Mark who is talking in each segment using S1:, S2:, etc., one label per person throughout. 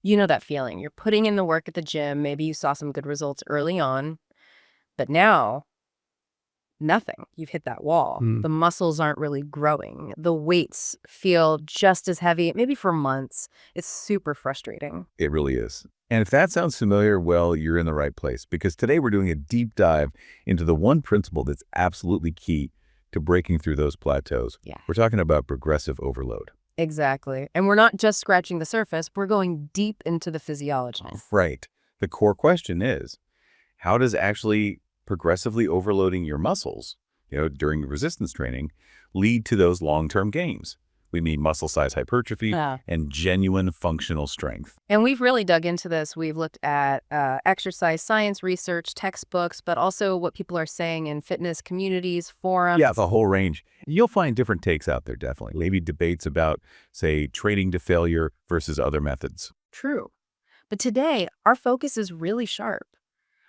S1: You know that feeling. You're putting in the work at the gym. Maybe you saw some good results early on, but now nothing. You've hit that wall.
S2: Mm.
S1: The muscles aren't really growing. The weights feel just as heavy, maybe for months. It's super frustrating.
S2: It really is. And if that sounds familiar, well, you're in the right place, because today we're doing a deep dive into the one principle that's absolutely key to breaking through those plateaus.
S1: Yeah.
S2: We're talking about progressive overload.
S1: Exactly. And we're not just scratching the surface. We're going deep into the physiology.
S2: Right. The core question is, how does actually progressively overloading your muscles, during resistance training, lead to those long-term gains? We mean muscle size hypertrophy
S1: Yeah.
S2: and genuine functional strength.
S1: And we've really dug into this. We've looked at exercise science research, textbooks, but also what people are saying in fitness communities, forums.
S2: Yeah, the whole range. You'll find different takes out there, definitely. Maybe debates about, say, training to failure versus other methods.
S1: True. But today, our focus is really sharp.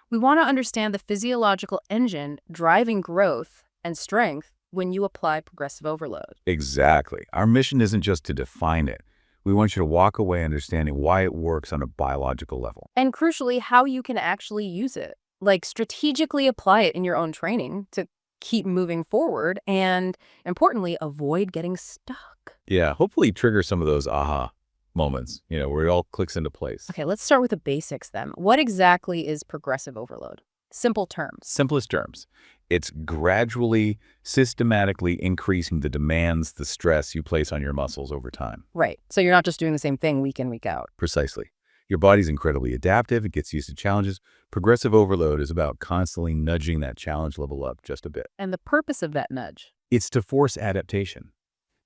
S1: We want to understand the physiological engine driving growth and strength when you apply progressive overload.
S2: Exactly. Our mission isn't just to define it. We want you to walk away understanding why it works on a biological level.
S1: And crucially, how you can actually use it. Like strategically apply it in your own training to keep moving forward and, importantly, avoid getting stuck.
S2: Yeah, hopefully trigger some of those aha moments, where it all clicks into place.
S1: Okay, let's start with the basics then. What exactly is progressive overload? Simple terms.
S2: Simplest terms, it's gradually, systematically increasing the demands, the stress you place on your muscles over time.
S1: Right. So you're not just doing the same thing week in, week out.
S2: Precisely. Your body's incredibly adaptive. It gets used to challenges. Progressive overload is about constantly nudging that challenge level up just a bit.
S1: And the purpose of that nudge?
S2: It's to force adaptation,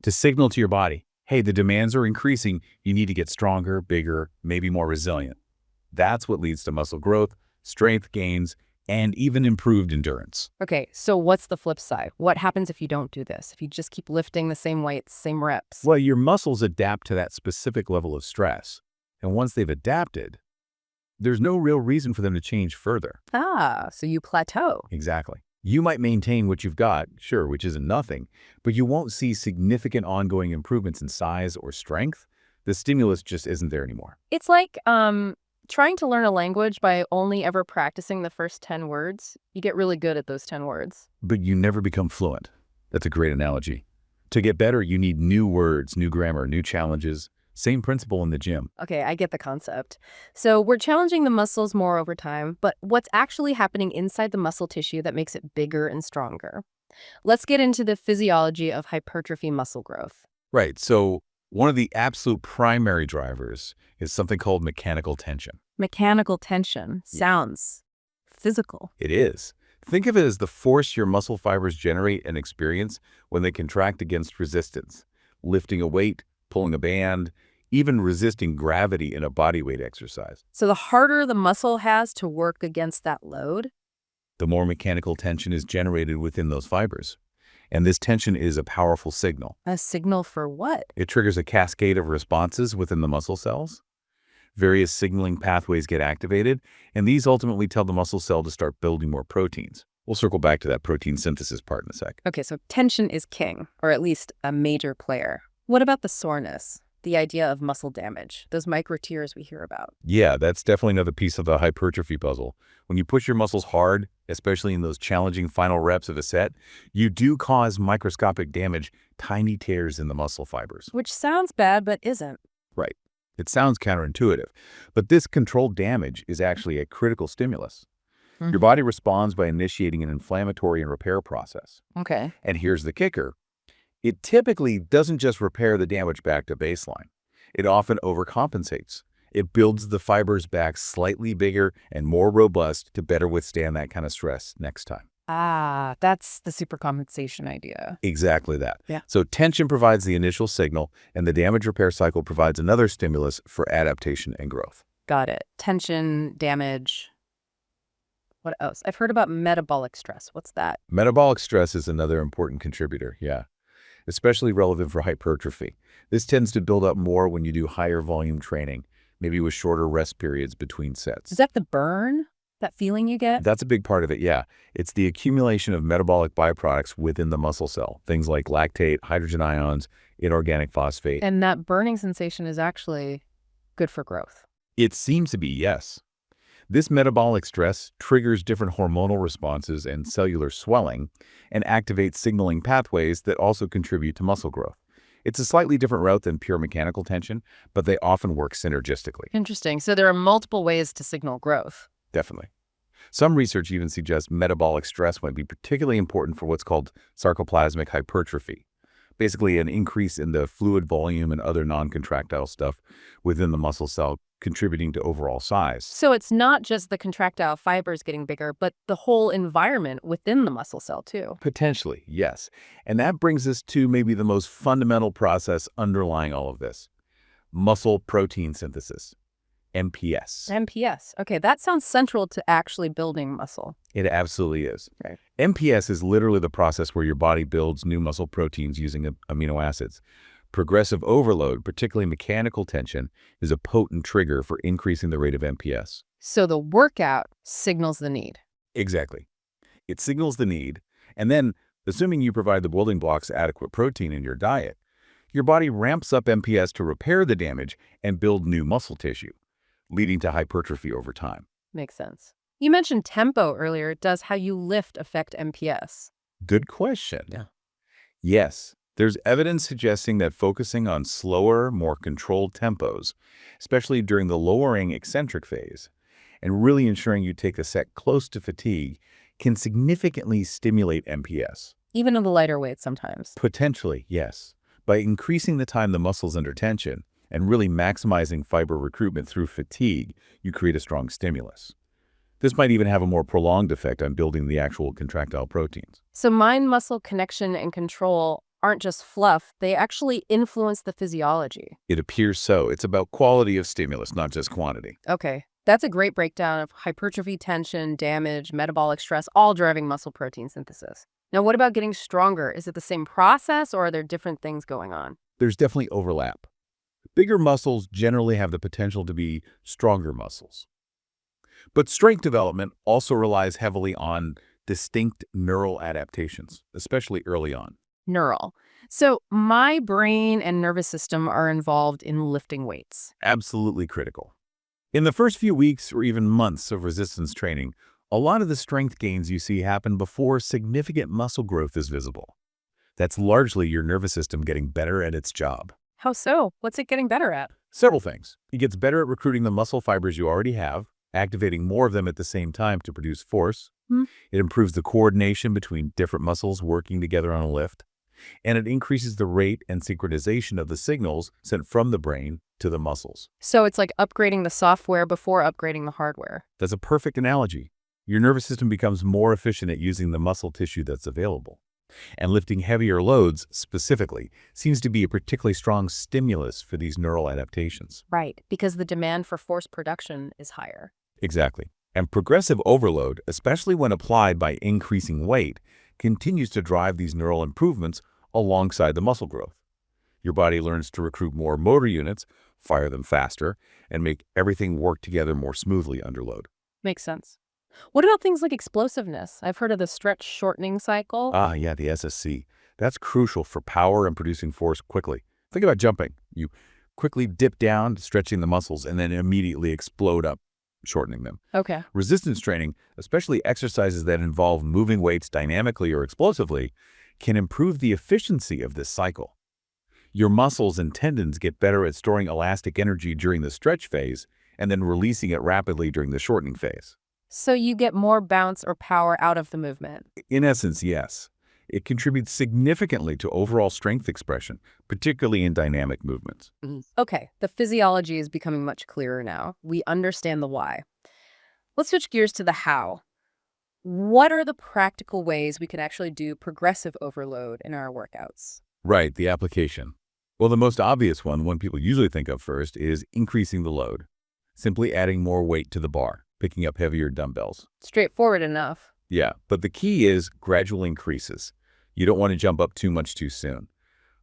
S2: to signal to your body, hey, the demands are increasing. You need to get stronger, bigger, maybe more resilient. That's what leads to muscle growth, strength gains, and even improved endurance.
S1: Okay, so what's the flip side? What happens if you don't do this? If you just keep lifting the same weights, same reps?
S2: Well, your muscles adapt to that specific level of stress. And once they've adapted, there's no real reason for them to change further.
S1: Ah, so you plateau.
S2: Exactly. You might maintain what you've got, sure, which isn't nothing, but you won't see significant ongoing improvements in size or strength. The stimulus just isn't there anymore.
S1: It's like trying to learn a language by only ever practicing the first 10 words. You get really good at those 10 words.
S2: But you never become fluent. That's a great analogy. To get better, you need new words, new grammar, new challenges. Same principle in the gym.
S1: Okay, I get the concept. So we're challenging the muscles more over time, but what's actually happening inside the muscle tissue that makes it bigger and stronger? Let's get into the physiology of hypertrophy muscle growth.
S2: Right. So one of the absolute primary drivers is something called mechanical tension.
S1: Mechanical tension sounds physical.
S2: It is. Think of it as the force your muscle fibers generate and experience when they contract against resistance, lifting a weight, pulling a band, even resisting gravity in a bodyweight exercise.
S1: So the harder the muscle has to work against that load,
S2: the more mechanical tension is generated within those fibers. And this tension is a powerful signal.
S1: A signal for what?
S2: It triggers a cascade of responses within the muscle cells. Various signaling pathways get activated, and these ultimately tell the muscle cell to start building more proteins. We'll circle back to that protein synthesis part in a sec.
S1: Okay, so tension is king, or at least a major player. What about the soreness? The idea of muscle damage, those micro tears we hear about.
S2: Yeah, that's definitely another piece of the hypertrophy puzzle. When you push your muscles hard, especially in those challenging final reps of a set, you do cause microscopic damage, tiny tears in the muscle fibers.
S1: Which sounds bad, but isn't.
S2: Right. It sounds counterintuitive, but this controlled damage is actually a critical stimulus. Your body responds by initiating an inflammatory and repair process.
S1: Okay.
S2: And here's the kicker. It typically doesn't just repair the damage back to baseline. It often overcompensates. It builds the fibers back slightly bigger and more robust to better withstand that kind of stress next time.
S1: Ah, that's the supercompensation idea.
S2: Exactly that.
S1: Yeah.
S2: So tension provides the initial signal, and the damage repair cycle provides another stimulus for adaptation and growth.
S1: Got it. Tension, damage. What else? I've heard about metabolic stress. What's that?
S2: Metabolic stress is another important contributor, yeah, especially relevant for hypertrophy. This tends to build up more when you do higher volume training, maybe with shorter rest periods between sets.
S1: Is that the burn? That feeling you get?
S2: That's a big part of it, yeah. It's the accumulation of metabolic byproducts within the muscle cell, things like lactate, hydrogen ions, inorganic phosphate.
S1: And that burning sensation is actually good for growth.
S2: It seems to be yes. This metabolic stress triggers different hormonal responses and cellular swelling and activates signaling pathways that also contribute to muscle growth. It's a slightly different route than pure mechanical tension, but they often work synergistically.
S1: Interesting. So there are multiple ways to signal growth.
S2: Definitely. Some research even suggests metabolic stress might be particularly important for what's called sarcoplasmic hypertrophy, basically an increase in the fluid volume and other non-contractile stuff within the muscle cell contributing to overall size.
S1: So it's not just the contractile fibers getting bigger, but the whole environment within the muscle cell too.
S2: Potentially, yes. And that brings us to maybe the most fundamental process underlying all of this: muscle protein synthesis, MPS.
S1: MPS. Okay, that sounds central to actually building muscle.
S2: It absolutely is.
S1: Right.
S2: MPS is literally the process where your body builds new muscle proteins using amino acids. Progressive overload, particularly mechanical tension, is a potent trigger for increasing the rate of MPS.
S1: So the workout signals the need.
S2: Exactly. It signals the need, and then, assuming you provide the building blocks adequate protein in your diet, your body ramps up MPS to repair the damage and build new muscle tissue, leading to hypertrophy over time.
S1: Makes sense. You mentioned tempo earlier. Does how you lift affect MPS?
S2: Good question.
S1: Yeah.
S2: Yes, there's evidence suggesting that focusing on slower, more controlled tempos, especially during the lowering eccentric phase, and really ensuring you take the set close to fatigue, can significantly stimulate MPS.
S1: Even in the lighter weights sometimes.
S2: Potentially, yes. By increasing the time the muscle's under tension and really maximizing fiber recruitment through fatigue, you create a strong stimulus. This might even have a more prolonged effect on building the actual contractile proteins.
S1: So mind-muscle connection and control aren't just fluff. They actually influence the physiology.
S2: It appears so. It's about quality of stimulus, not just quantity.
S1: Okay. That's a great breakdown of hypertrophy, tension, damage, metabolic stress, all driving muscle protein synthesis. Now, what about getting stronger? Is it the same process or are there different things going on?
S2: There's definitely overlap. Bigger muscles generally have the potential to be stronger muscles. But strength development also relies heavily on distinct neural adaptations, especially early on.
S1: Neural. So my brain and nervous system are involved in lifting weights.
S2: Absolutely critical. In the first few weeks or even months of resistance training, a lot of the strength gains you see happen before significant muscle growth is visible. That's largely your nervous system getting better at its job.
S1: How so? What's it getting better at?
S2: Several things. It gets better at recruiting the muscle fibers you already have, activating more of them at the same time to produce force. It improves the coordination between different muscles working together on a lift. And it increases the rate and synchronization of the signals sent from the brain to the muscles.
S1: So it's like upgrading the software before upgrading the hardware.
S2: That's a perfect analogy. Your nervous system becomes more efficient at using the muscle tissue that's available. And lifting heavier loads, specifically, seems to be a particularly strong stimulus for these neural adaptations.
S1: Right, because the demand for force production is higher.
S2: Exactly. And progressive overload, especially when applied by increasing weight, continues to drive these neural improvements alongside the muscle growth. Your body learns to recruit more motor units, fire them faster, and make everything work together more smoothly under load.
S1: Makes sense. What about things like explosiveness? I've heard of the stretch shortening cycle.
S2: Yeah, the SSC. That's crucial for power and producing force quickly. Think about jumping. You quickly dip down, stretching the muscles, and then immediately explode up, shortening them.
S1: Okay.
S2: Resistance training, especially exercises that involve moving weights dynamically or explosively, can improve the efficiency of this cycle. Your muscles and tendons get better at storing elastic energy during the stretch phase and then releasing it rapidly during the shortening phase.
S1: So you get more bounce or power out of the movement.
S2: In essence, yes. It contributes significantly to overall strength expression, particularly in dynamic movements.
S1: Okay, the physiology is becoming much clearer now. We understand the why. Let's switch gears to the how. What are the practical ways we can actually do progressive overload in our workouts?
S2: Right, the application. Well, the most obvious one people usually think of first, is increasing the load. Simply adding more weight to the bar, picking up heavier dumbbells.
S1: Straightforward enough.
S2: Yeah, but the key is gradual increases. You don't want to jump up too much too soon.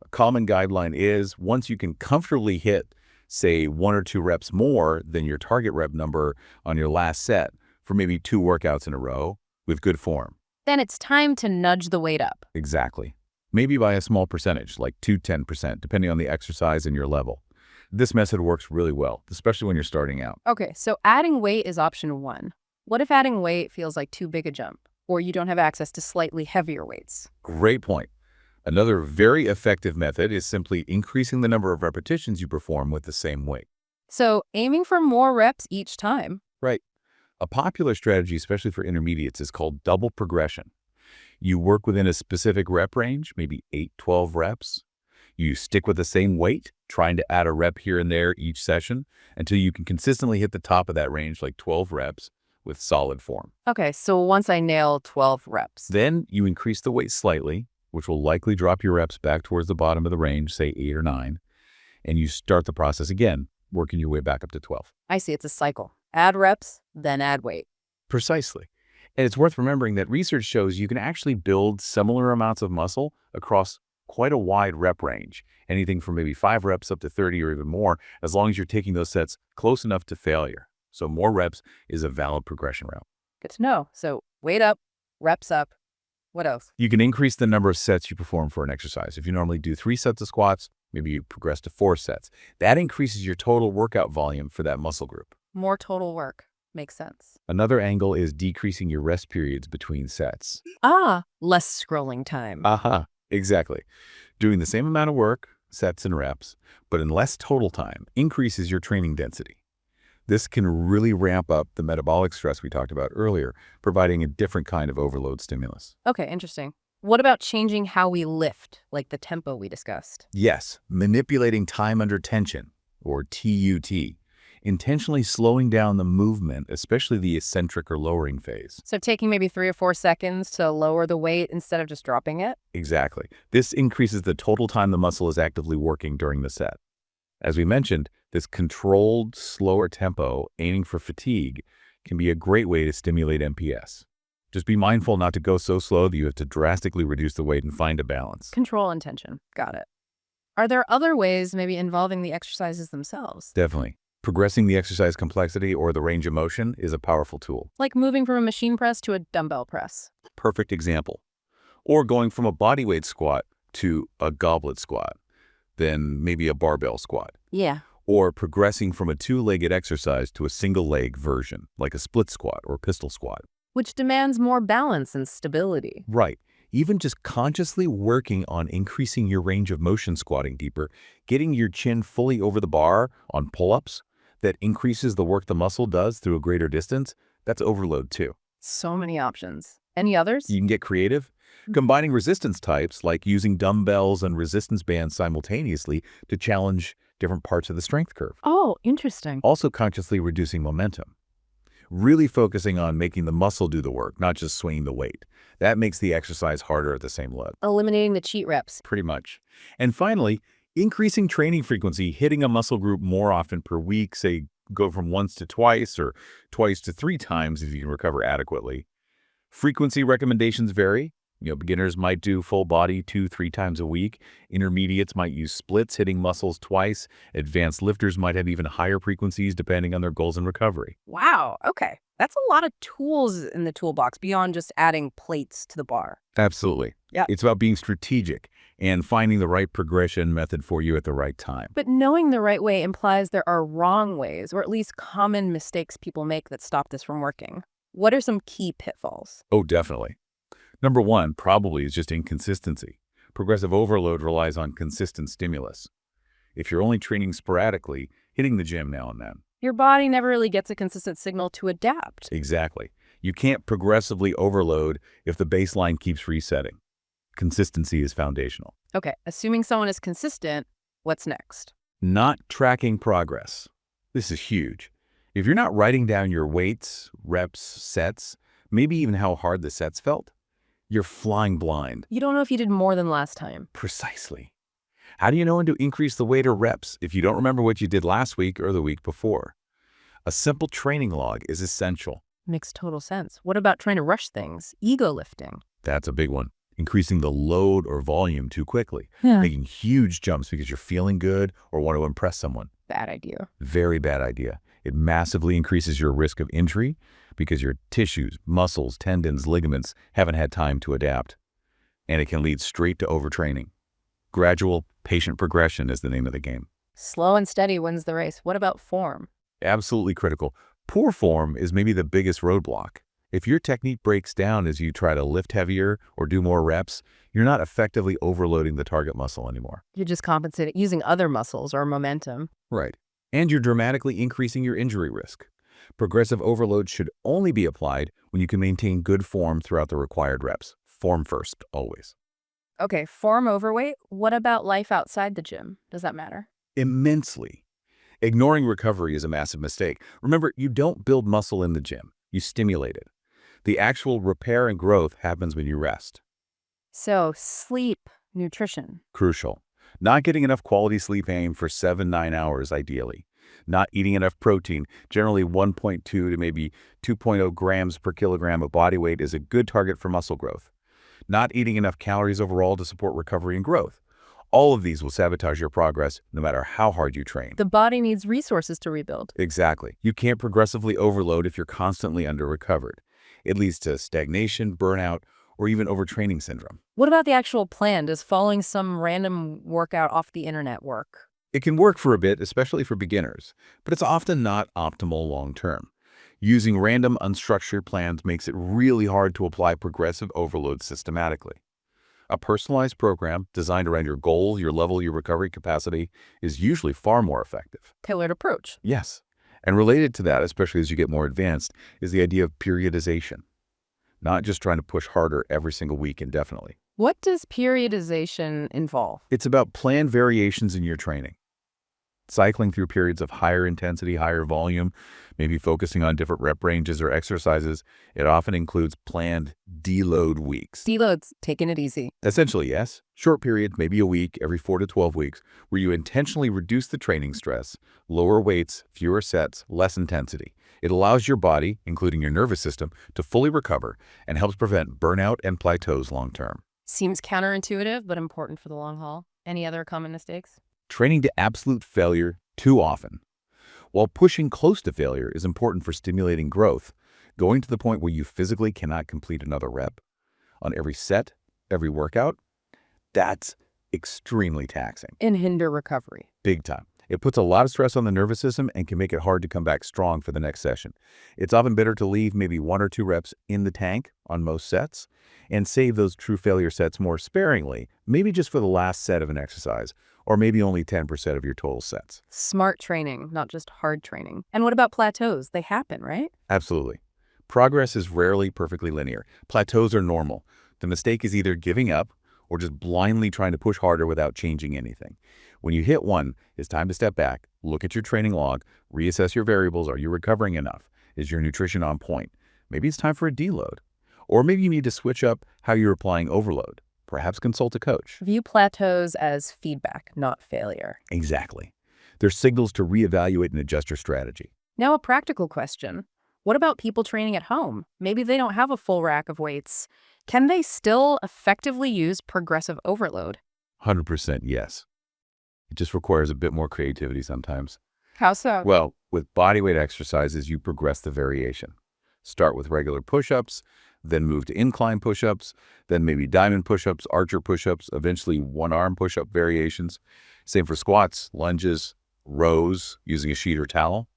S2: A common guideline is once you can comfortably hit, say, 1 or 2 reps more than your target rep number on your last set for maybe 2 workouts in a row with good form.
S1: Then it's time to nudge the weight up.
S2: Exactly. Maybe by a small percentage, like 2–10%, depending on the exercise and your level. This method works really well, especially when you're starting out.
S1: Okay, so adding weight is option one. What if adding weight feels like too big a jump, or you don't have access to slightly heavier weights?
S2: Great point. Another very effective method is simply increasing the number of repetitions you perform with the same weight.
S1: So aiming for more reps each time.
S2: Right. A popular strategy, especially for intermediates, is called double progression. You work within a specific rep range, maybe 8, 12 reps. You stick with the same weight, trying to add a rep here and there each session until you can consistently hit the top of that range, like 12 reps, with solid form.
S1: Okay, so once I nail 12 reps.
S2: Then you increase the weight slightly, which will likely drop your reps back towards the bottom of the range, say 8 or 9, and you start the process again, working your way back up to 12.
S1: I see, it's a cycle. Add reps, then add weight.
S2: Precisely. And it's worth remembering that research shows you can actually build similar amounts of muscle across quite a wide rep range, anything from maybe 5 reps up to 30 or even more, as long as you're taking those sets close enough to failure. So more reps is a valid progression route.
S1: Good to know. So weight up, reps up. What else?
S2: You can increase the number of sets you perform for an exercise. If you normally do 3 sets of squats, maybe you progress to 4 sets. That increases your total workout volume for that muscle group.
S1: More total work. Makes sense.
S2: Another angle is decreasing your rest periods between sets.
S1: Less scrolling time.
S2: Aha, exactly. Doing the same amount of work, sets and reps, but in less total time, increases your training density. This can really ramp up the metabolic stress we talked about earlier, providing a different kind of overload stimulus.
S1: Okay, interesting. What about changing how we lift, like the tempo we discussed?
S2: Yes, manipulating time under tension, or TUT, intentionally slowing down the movement, especially the eccentric or lowering phase.
S1: So taking maybe 3 or 4 seconds to lower the weight instead of just dropping it?
S2: Exactly. This increases the total time the muscle is actively working during the set. As we mentioned, this controlled, slower tempo, aiming for fatigue, can be a great way to stimulate MPS. Just be mindful not to go so slow that you have to drastically reduce the weight and find a balance.
S1: Control and tension. Got it. Are there other ways, maybe involving the exercises themselves?
S2: Definitely. Progressing the exercise complexity or the range of motion is a powerful tool.
S1: Like moving from a machine press to a dumbbell press.
S2: Perfect example. Or going from a bodyweight squat to a goblet squat, then maybe a barbell squat.
S1: Yeah.
S2: Or progressing from a 2-legged exercise to a single-leg version, like a split squat or pistol squat.
S1: Which demands more balance and stability.
S2: Right. Even just consciously working on increasing your range of motion squatting deeper, getting your chin fully over the bar on pull-ups, that increases the work the muscle does through a greater distance, that's overload too.
S1: So many options. Any others?
S2: You can get creative. Combining resistance types, like using dumbbells and resistance bands simultaneously to challenge different parts of the strength curve.
S1: Oh, interesting.
S2: Also consciously reducing momentum. Really focusing on making the muscle do the work, not just swinging the weight. That makes the exercise harder at the same load.
S1: Eliminating the cheat reps.
S2: Pretty much. And finally, increasing training frequency, hitting a muscle group more often per week, say go from once to twice or twice to 3 times if you can recover adequately. Frequency recommendations vary. Beginners might do full body 2-3 times a week. Intermediates might use splits, hitting muscles twice. Advanced lifters might have even higher frequencies depending on their goals and recovery.
S1: Wow, okay. That's a lot of tools in the toolbox beyond just adding plates to the bar.
S2: Absolutely.
S1: Yeah.
S2: It's about being strategic and finding the right progression method for you at the right time.
S1: But knowing the right way implies there are wrong ways, or at least common mistakes people make that stop this from working. What are some key pitfalls?
S2: Oh, definitely. Number 1 probably is just inconsistency. Progressive overload relies on consistent stimulus. If you're only training sporadically, hitting the gym now and then.
S1: Your body never really gets a consistent signal to adapt.
S2: Exactly. You can't progressively overload if the baseline keeps resetting. Consistency is foundational.
S1: Okay, assuming someone is consistent, what's next?
S2: Not tracking progress. This is huge. If you're not writing down your weights, reps, sets, maybe even how hard the sets felt, you're flying blind.
S1: You don't know if you did more than last time.
S2: Precisely. How do you know when to increase the weight or reps if you don't remember what you did last week or the week before? A simple training log is essential.
S1: Makes total sense. What about trying to rush things? Ego lifting.
S2: That's a big one. Increasing the load or volume too quickly.
S1: Yeah.
S2: Making huge jumps because you're feeling good or want to impress someone.
S1: Bad idea.
S2: Very bad idea. It massively increases your risk of injury because your tissues, muscles, tendons, ligaments haven't had time to adapt. And it can lead straight to overtraining. Gradual, patient progression is the name of the game.
S1: Slow and steady wins the race. What about form?
S2: Absolutely critical. Poor form is maybe the biggest roadblock. If your technique breaks down as you try to lift heavier or do more reps, you're not effectively overloading the target muscle anymore.
S1: You just compensate it using other muscles or momentum.
S2: Right. And you're dramatically increasing your injury risk. Progressive overload should only be applied when you can maintain good form throughout the required reps. Form first, always.
S1: Okay, form overweight. What about life outside the gym? Does that matter?
S2: Immensely. Ignoring recovery is a massive mistake. Remember, you don't build muscle in the gym. You stimulate it. The actual repair and growth happens when you rest.
S1: So, sleep, nutrition.
S2: Crucial. Not getting enough quality sleep aim for 7–9 hours ideally. Not eating enough protein, generally 1.2 to maybe 2.0 grams per kilogram of body weight is a good target for muscle growth. Not eating enough calories overall to support recovery and growth. All of these will sabotage your progress no matter how hard you train.
S1: The body needs resources to rebuild.
S2: Exactly. You can't progressively overload if you're constantly under-recovered. It leads to stagnation, burnout, or even overtraining syndrome.
S1: What about the actual plan? Does following some random workout off the internet work?
S2: It can work for a bit, especially for beginners, but it's often not optimal long-term. Using random, unstructured plans makes it really hard to apply progressive overload systematically. A personalized program designed around your goal, your level, your recovery capacity is usually far more effective.
S1: Tailored approach.
S2: Yes. And related to that, especially as you get more advanced, is the idea of periodization. Not just trying to push harder every single week indefinitely.
S1: What does periodization involve?
S2: It's about planned variations in your training. Cycling through periods of higher intensity, higher volume, maybe focusing on different rep ranges or exercises. It often includes planned deload weeks.
S1: Deloads, taking it easy.
S2: Essentially, yes. Short period, maybe a week, every 4 to 12 weeks, where you intentionally reduce the training stress, lower weights, fewer sets, less intensity. It allows your body, including your nervous system, to fully recover and helps prevent burnout and plateaus long term.
S1: Seems counterintuitive, but important for the long haul. Any other common mistakes?
S2: Training to absolute failure too often. While pushing close to failure is important for stimulating growth, going to the point where you physically cannot complete another rep on every set, every workout, that's extremely taxing.
S1: And hinder recovery.
S2: Big time. It puts a lot of stress on the nervous system and can make it hard to come back strong for the next session. It's often better to leave maybe 1 or 2 reps in the tank on most sets and save those true failure sets more sparingly, maybe just for the last set of an exercise, or maybe only 10% of your total sets.
S1: Smart training, not just hard training. And what about plateaus? They happen, right?
S2: Absolutely. Progress is rarely perfectly linear. Plateaus are normal. The mistake is either giving up or just blindly trying to push harder without changing anything. When you hit one, it's time to step back, look at your training log, reassess your variables. Are you recovering enough? Is your nutrition on point? Maybe it's time for a deload. Or maybe you need to switch up how you're applying overload. Perhaps consult a coach.
S1: View plateaus as feedback, not failure.
S2: Exactly. They're signals to reevaluate and adjust your strategy.
S1: Now, a practical question. What about people training at home? Maybe they don't have a full rack of weights. Can they still effectively use progressive overload?
S2: 100% yes. It just requires a bit more creativity sometimes.
S1: How so?
S2: Well, with bodyweight exercises, you progress the variation. Start with regular push-ups, then move to incline push-ups, then maybe diamond push-ups, archer push-ups, eventually one-arm push-up variations. Same for squats, lunges, rows using a sheet or towel.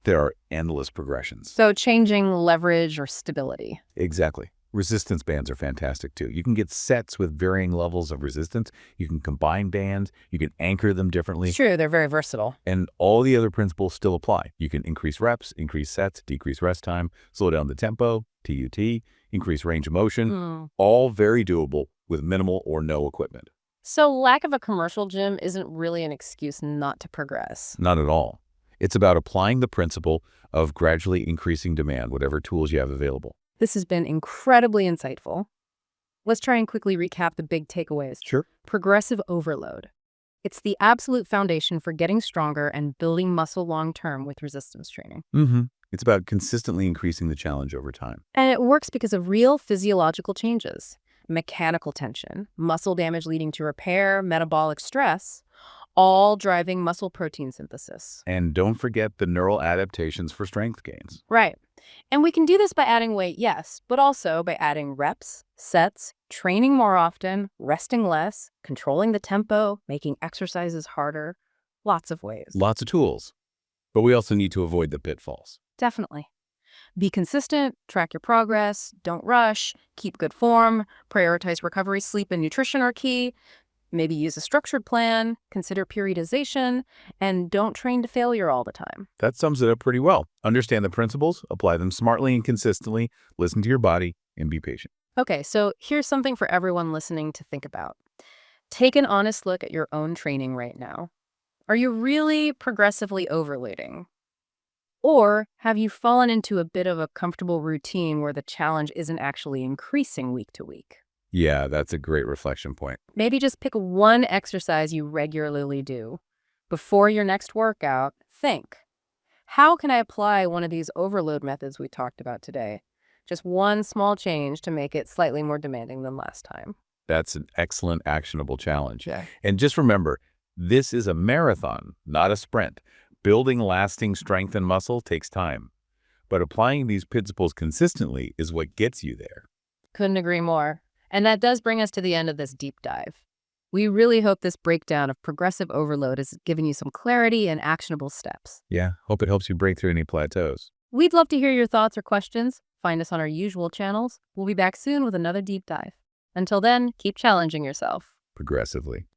S2: There are endless progressions.
S1: So changing leverage or stability.
S2: Exactly. Resistance bands are fantastic too. You can get sets with varying levels of resistance. You can combine bands. You can anchor them differently.
S1: It's true, they're very versatile.
S2: And all the other principles still apply. You can increase reps, increase sets, decrease rest time, slow down the tempo, TUT, increase range of motion. All very doable with minimal or no equipment.
S1: So lack of a commercial gym isn't really an excuse not to progress.
S2: Not at all. It's about applying the principle of gradually increasing demand, whatever tools you have available.
S1: This has been incredibly insightful. Let's try and quickly recap the big takeaways.
S2: Sure.
S1: Progressive overload. It's the absolute foundation for getting stronger and building muscle long-term with resistance training.
S2: It's about consistently increasing the challenge over time.
S1: And it works because of real physiological changes. Mechanical tension, muscle damage leading to repair, metabolic stress, all driving muscle protein synthesis.
S2: And don't forget the neural adaptations for strength gains.
S1: Right. And we can do this by adding weight, yes, but also by adding reps, sets, training more often, resting less, controlling the tempo, making exercises harder. Lots of ways.
S2: Lots of tools. But we also need to avoid the pitfalls.
S1: Definitely. Be consistent, track your progress, don't rush, keep good form, prioritize recovery, sleep, and nutrition are key. Maybe use a structured plan, consider periodization, and don't train to failure all the time.
S2: That sums it up pretty well. Understand the principles, apply them smartly and consistently, listen to your body, and be patient.
S1: Okay, so here's something for everyone listening to think about. Take an honest look at your own training right now. Are you really progressively overloading? Or have you fallen into a bit of a comfortable routine where the challenge isn't actually increasing week to week?
S2: Yeah, that's a great reflection point.
S1: Maybe just pick one exercise you regularly do. Before your next workout, think, how can I apply one of these overload methods we talked about today? Just one small change to make it slightly more demanding than last time.
S2: That's an excellent, actionable challenge.
S1: Yeah.
S2: And just remember, this is a marathon, not a sprint. Building lasting strength and muscle takes time. But applying these principles consistently is what gets you there.
S1: Couldn't agree more. And that does bring us to the end of this deep dive. We really hope this breakdown of progressive overload has given you some clarity and actionable steps.
S2: Yeah, hope it helps you break through any plateaus.
S1: We'd love to hear your thoughts or questions. Find us on our usual channels. We'll be back soon with another deep dive. Until then, keep challenging yourself.
S2: Progressively.